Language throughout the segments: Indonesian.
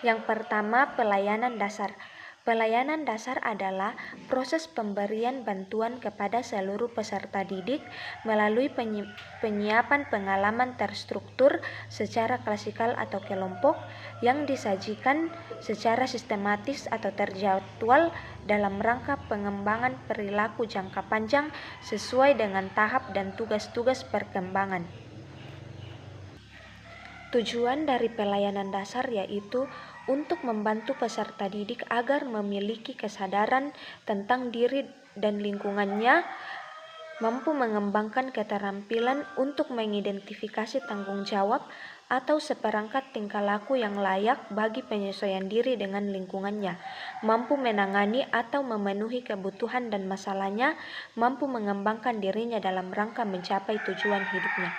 Yang pertama, pelayanan dasar. Pelayanan dasar adalah proses pemberian bantuan kepada seluruh peserta didik melalui penyiapan pengalaman terstruktur secara klasikal atau kelompok yang disajikan secara sistematis atau terjadwal dalam rangka pengembangan perilaku jangka panjang sesuai dengan tahap dan tugas-tugas perkembangan. Tujuan dari pelayanan dasar yaitu untuk membantu peserta didik agar memiliki kesadaran tentang diri dan lingkungannya, mampu mengembangkan keterampilan untuk mengidentifikasi tanggung jawab atau seperangkat tingkah laku yang layak bagi penyesuaian diri dengan lingkungannya, mampu menangani atau memenuhi kebutuhan dan masalahnya, mampu mengembangkan dirinya dalam rangka mencapai tujuan hidupnya.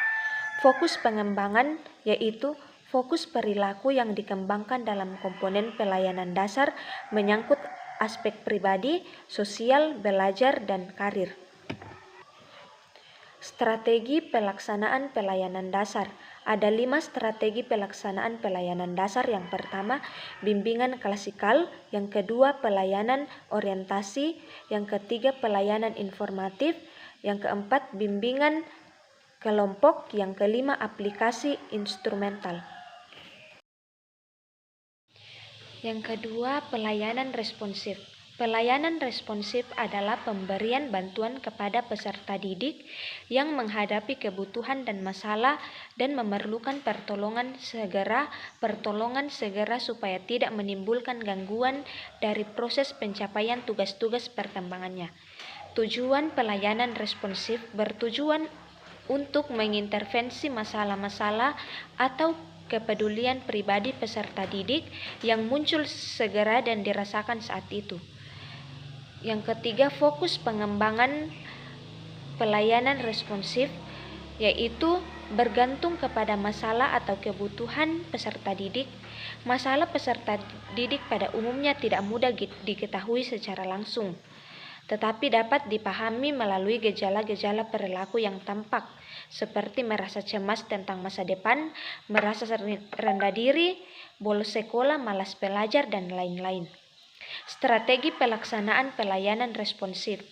Fokus pengembangan yaitu fokus perilaku yang dikembangkan dalam komponen pelayanan dasar menyangkut aspek pribadi, sosial, belajar, dan karir. Strategi pelaksanaan pelayanan dasar. Ada 5 strategi pelaksanaan pelayanan dasar. Yang pertama, bimbingan klasikal. Yang kedua, pelayanan orientasi. Yang ketiga, pelayanan informatif. Yang keempat, bimbingan kelompok. Yang kelima, aplikasi instrumental. Yang kedua, pelayanan responsif. Pelayanan responsif adalah pemberian bantuan kepada peserta didik yang menghadapi kebutuhan dan masalah dan memerlukan pertolongan segera supaya tidak menimbulkan gangguan dari proses pencapaian tugas-tugas perkembangannya. Tujuan pelayanan responsif bertujuan untuk mengintervensi masalah-masalah atau kepedulian pribadi peserta didik yang muncul segera dan dirasakan saat itu. Yang ketiga, fokus pengembangan pelayanan responsif yaitu bergantung kepada masalah atau kebutuhan peserta didik. Masalah peserta didik pada umumnya tidak mudah diketahui secara langsung, tetapi dapat dipahami melalui gejala-gejala perilaku yang tampak, seperti merasa cemas tentang masa depan, merasa rendah diri, bolos sekolah, malas belajar, dan lain-lain. Strategi pelaksanaan pelayanan responsif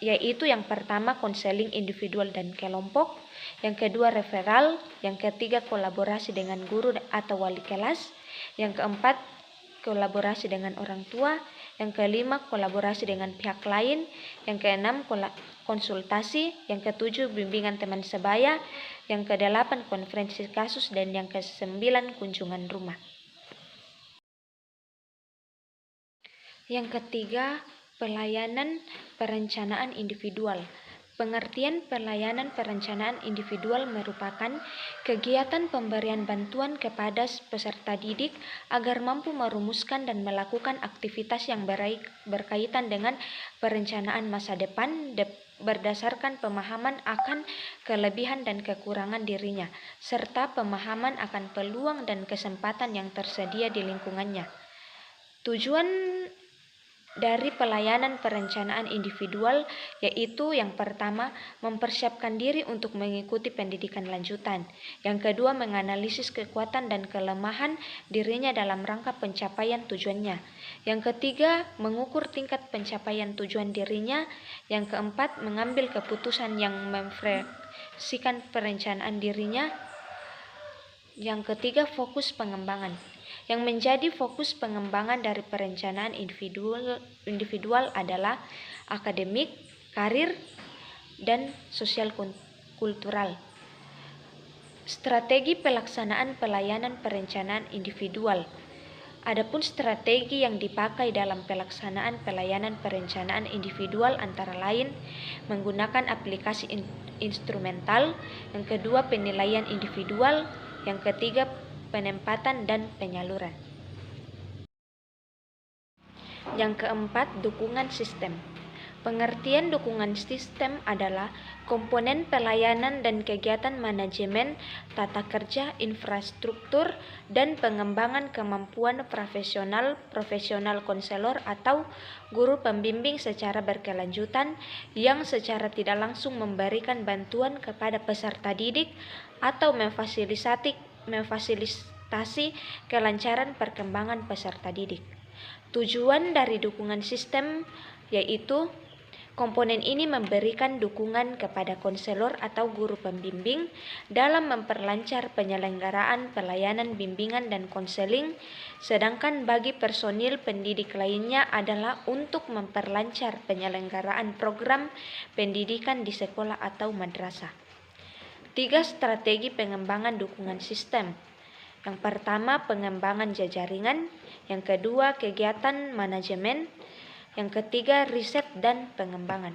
yaitu yang pertama, konseling individual dan kelompok, yang kedua, referral, yang ketiga, kolaborasi dengan guru atau wali kelas, yang keempat, kolaborasi dengan orang tua, yang kelima, kolaborasi dengan pihak lain, yang keenam, konsultasi, yang ketujuh, bimbingan teman sebaya, yang kedelapan, konferensi kasus, dan yang kesembilan, kunjungan rumah. Yang ketiga, pelayanan perencanaan individual. Pengertian pelayanan perencanaan individual merupakan kegiatan pemberian bantuan kepada peserta didik agar mampu merumuskan dan melakukan aktivitas yang berkaitan dengan perencanaan masa depan berdasarkan pemahaman akan kelebihan dan kekurangan dirinya, serta pemahaman akan peluang dan kesempatan yang tersedia di lingkungannya. Tujuan dari pelayanan perencanaan individual yaitu yang pertama, mempersiapkan diri untuk mengikuti pendidikan lanjutan. Yang kedua, menganalisis kekuatan dan kelemahan dirinya dalam rangka pencapaian tujuannya. Yang ketiga, mengukur tingkat pencapaian tujuan dirinya. Yang keempat, mengambil keputusan yang merefleksikan perencanaan dirinya. Yang ketiga, fokus pengembangan. Yang menjadi fokus pengembangan dari perencanaan individual adalah akademik, karir, dan sosial kultural. Strategi pelaksanaan pelayanan perencanaan individual. Adapun strategi yang dipakai dalam pelaksanaan pelayanan perencanaan individual antara lain menggunakan aplikasi instrumental, yang kedua, penilaian individual, yang ketiga, penempatan dan penyaluran. Yang keempat, dukungan sistem. Pengertian dukungan sistem adalah komponen pelayanan dan kegiatan manajemen, tata kerja, infrastruktur, dan pengembangan kemampuan profesional konselor atau guru pembimbing secara berkelanjutan yang secara tidak langsung memberikan bantuan kepada peserta didik atau memfasilitasi mengatasi kelancaran perkembangan peserta didik. Tujuan dari dukungan sistem yaitu komponen ini memberikan dukungan kepada konselor atau guru pembimbing dalam memperlancar penyelenggaraan pelayanan bimbingan dan konseling, sedangkan bagi personil pendidik lainnya adalah untuk memperlancar penyelenggaraan program pendidikan di sekolah atau madrasah. 3 strategi pengembangan dukungan sistem. Yang pertama, pengembangan jaringan. Yang kedua, kegiatan manajemen. Yang ketiga, riset dan pengembangan.